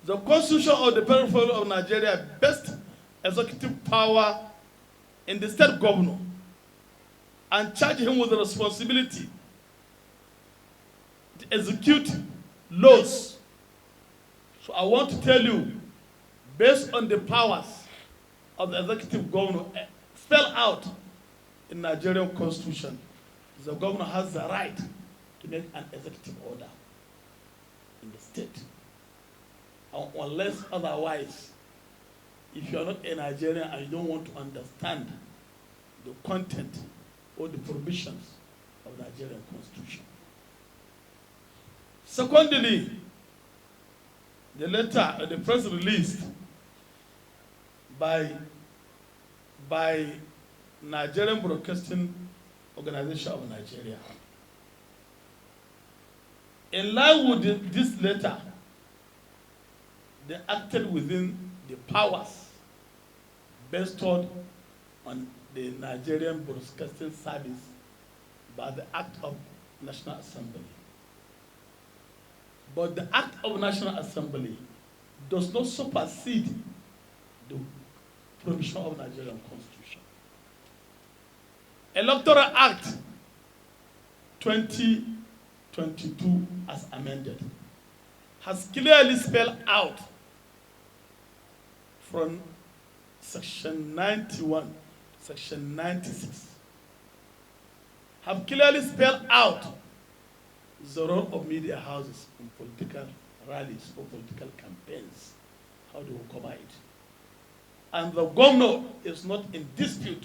The Constitution of the Federal Republic of Nigeria best executive power in the state governor and charge him with the responsibility to execute laws. So I want to tell you, based on the powers of the executive governor spelled out in Nigerian Constitution, the governor has the right to make an executive order in the state. Unless otherwise, if you are not a Nigerian and you don't want to understand the content or the provisions of the Nigerian Constitution. Secondly, the letter, the press release by Nigerian Broadcasting Organization of Nigeria. In line with this letter, they acted within the powers bestowed on the Nigerian Broadcasting Service by the Act of National Assembly. But the Act of National Assembly does not supersede the provision of Nigerian Constitution. Electoral Act 2022 as amended has clearly spelled out from section 91, section 96, have clearly spelled out the role of media houses in political rallies or political campaigns, how they will cover it. And the governor is not in dispute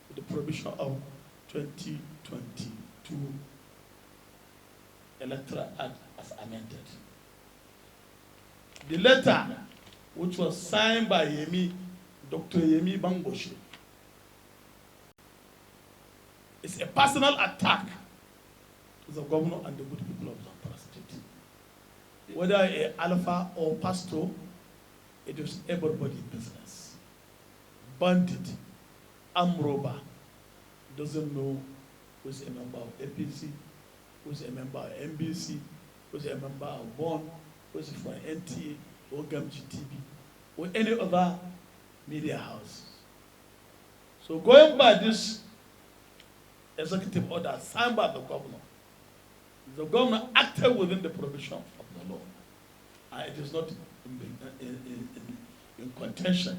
with the provision of 2022 Electoral Act as amended. The letter, which was signed by Dr. Yemi Bangoshe, is a personal attack to the governor and the good people of Zamfara State. Whether an alpha or pastor, it is everybody's business. Bandit, armed robber, doesn't know who's a member of APC, who's a member of NBC, who's a member of BON, who's from NTA or Govt TV, or any other media house. So going by this executive order signed by the governor acted within the provision of the law, and it is not in contention.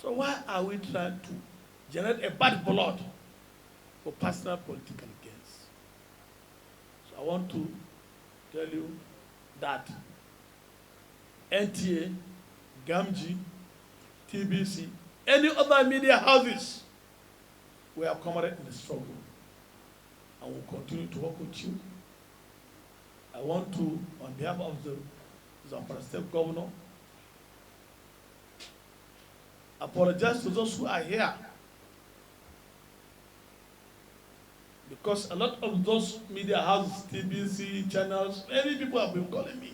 So why are we trying to generate a bad blood for personal political gains? So I want to tell you that NTA, GAMG, TBC, any other media houses, we are comrades in the struggle and will continue to work with you. I want to, on behalf of the Zamfara State Governor, apologize to those who are here, because a lot of those media houses, TBC, channels, many people have been calling me.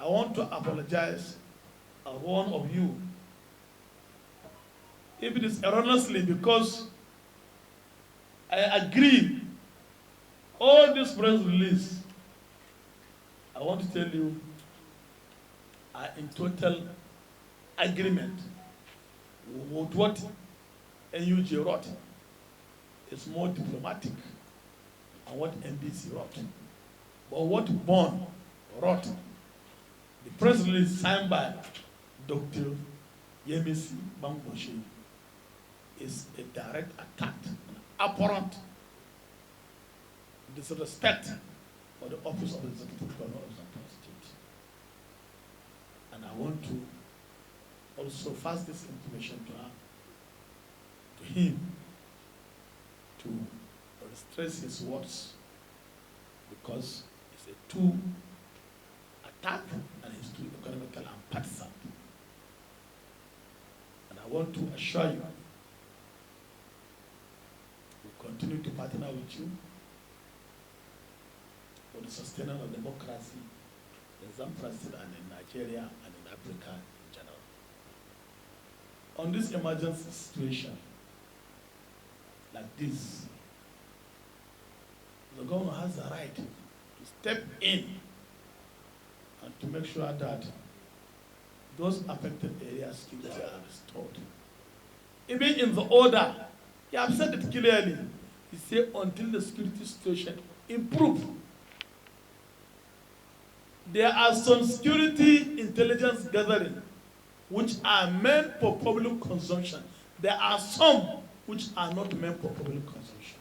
I want to apologize to one of you, if it is erroneously, because I agree all this press release, I want to tell you, are in total agreement with what NUJ wrote. It's more diplomatic than what NBC wrote. But what BON wrote, the press release signed by Dr. Yemisi Bangoshe, is a direct attack, an apparent disrespect for the office of the Executive Governor of Zamfara State. And I want to also pass this information to him, to stress his words, because it's a too attack and it's too economical and partisan. And I want to assure you, we continue to partner with you for the sustainable of democracy in Zamfara State and in Nigeria and in Africa in general. On this emergency situation like this, the governor has the right to step in and make sure that those affected areas security are restored. Even in the order, he has said it clearly. He said until the security situation improve. There are some security intelligence gathering which are meant for public consumption. There are some which are not meant for public consumption.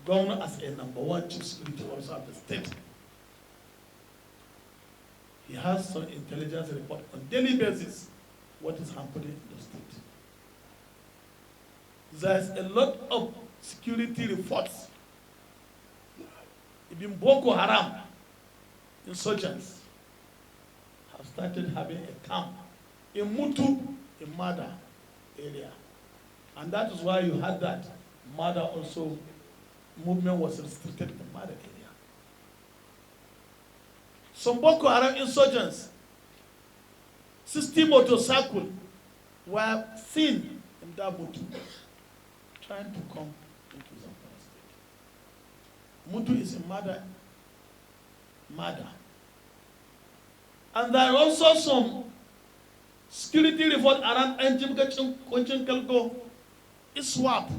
Governor, as a #1 chief security officer of the state, he has some intelligence report on daily basis what is happening in the state. There's a lot of security reports. Even Boko Haram insurgents have started having a camp in Mutu, in Mada area. And that is why you had that Mada also movement was restricted in Mada area. Some Boko Haram insurgents, 60 motorcycles were seen in that Mutu trying to come into Zamfara state. Mutu is in Mada. And there are also some security report around Njimga Konchenkelko, ISWAP,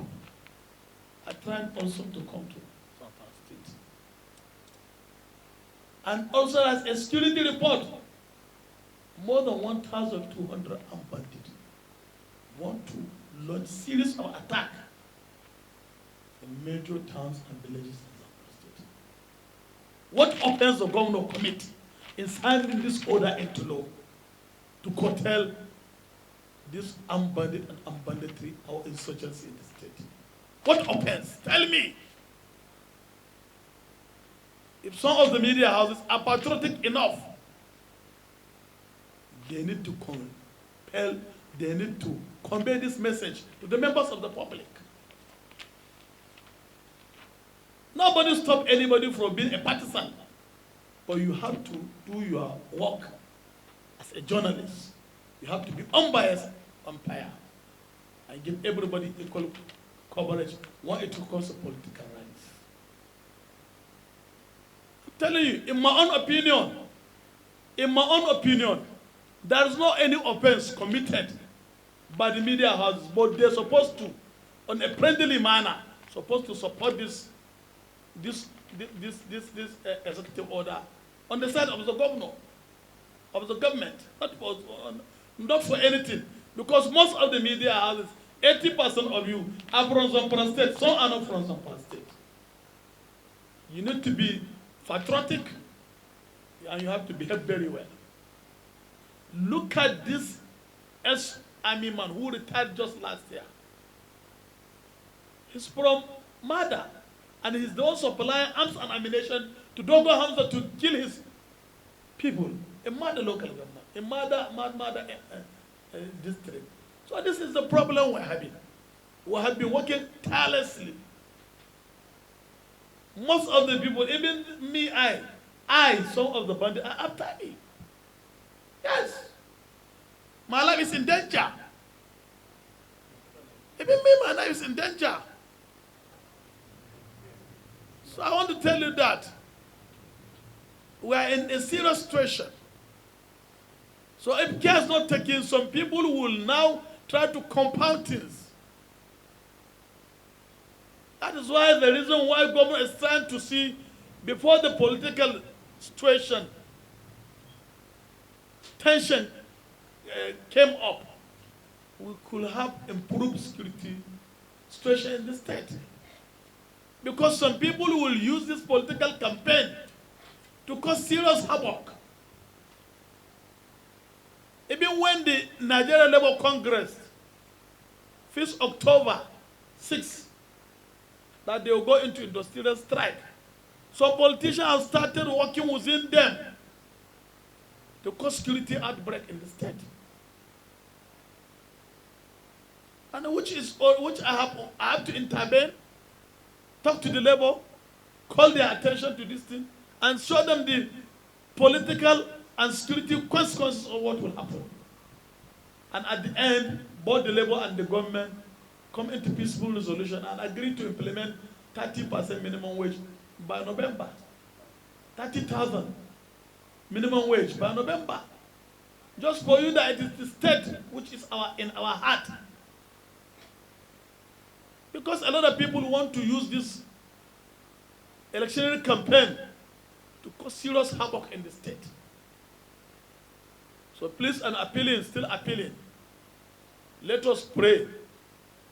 are trying also to come to Zamfara state. And also as a security report, more than 1,200 armed bandits want to launch series of attack in major towns and villages in Zamfara state. What offense the governor commit in signing this order into law to curtail this armed bandit and armed banditry or insurgency in the state? What offense? Tell me. If some of the media houses are patriotic enough, they need to compel, they need to convey this message to the members of the public. Nobody stops anybody from being a partisan, but you have to do your work as a journalist. You have to be unbiased umpire and give everybody equal coverage when it comes to political rights. I'm telling you, in my own opinion, there is not any offense committed by the media houses, but they're supposed to, on a friendly manner, supposed to support this executive order on the side of the governor, of the government, not for anything. Because most of the media houses, 80% of you are from Zamfara state, some are not from Zamfara state. You need to be patriotic and you have to behave very well. Look at this ex-army man who retired just last year. He's from Mada, and he's the one supplying arms and ammunition to Dogo Hamza to kill his people in Mada local government, in Mada district. So this is the problem we're having. We have been working tirelessly. Most of the people, even me, some of the bandits are after me. Yes. My life is in danger. Even me, my life is in danger. So I want to tell you that we are in a serious situation. So if care is not taken, some people will now try to compound things. That is why the reason why government is trying to see, before the political situation, tension came up, we could have improved security situation in the state. Because some people will use this political campaign to cause serious havoc. Even when the Nigeria Labour Congress, 5th October 6, that they will go into industrial strike, so politicians have started working within them to cause security outbreak in the state. And which I have to intervene, talk to the labor, call their attention to this thing, and show them the political and security consequences of what will happen. And at the end, both the labor and the government come into peaceful resolution and agree to implement 30% minimum wage by November. 30,000 minimum wage by November. Just for you that it is the state which is in our heart. Because a lot of people want to use this electionary campaign to cause serious havoc in the state. So please, and appealing, still appealing, let us pray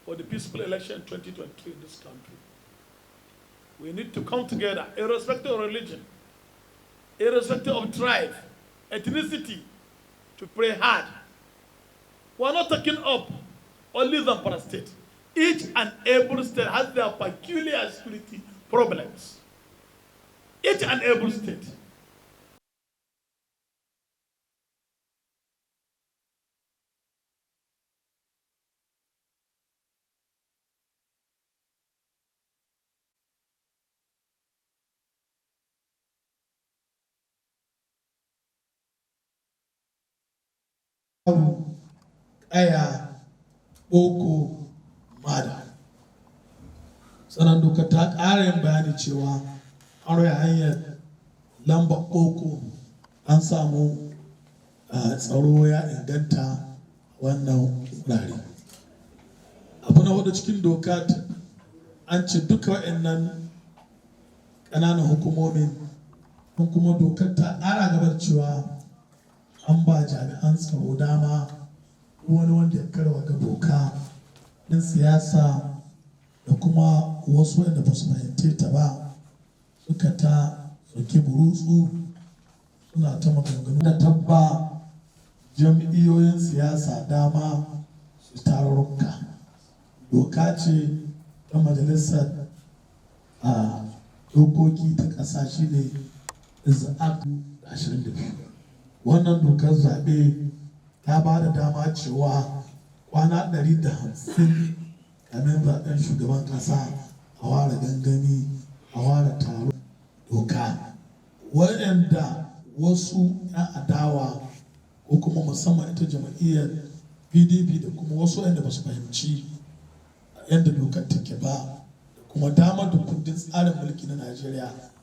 for the peaceful election 2023 in this country. We need to come together, irrespective of religion, irrespective of tribe, ethnicity, to pray hard. We are not taking up only Zamfara state. Each and every state has their peculiar security problems. Each and every state. Aya, Oko, Mada. Sannan doka ta ƙara yin bayani cewa an raya hanyar lamba Oko an samu tsaro ya inganta wannan wurare. Abu na hudu cikin doka an ce duka waɗannan ƙananan hukumomin kuma dokar ta ƙara gabar cewa an ba jami'an tsaro dama wani wanda ya karwa ga doka ɗin siyasa da kuma wasu wanda ba su fahimce ta ba suka ta soke burutsu suna ta maganganu da tabba jam'iyyoyin siyasa dama su tarurruka. Doka ce ta majalisar dokoki ta ƙasa shi ne Act 22. Wannan dokar zaɓe ta ba da dama cewa kwana 150 kamin zaɓen shugaban ƙasa a ware gangami a ware taro doka waɗanda wasu 'yan adawa ko kuma musamman ita jam'iyyar PDP da kuma wasu waɗanda ba su fahimci yadda dokar take ba da kuma damar da kundin tsarin mulki na Najeriya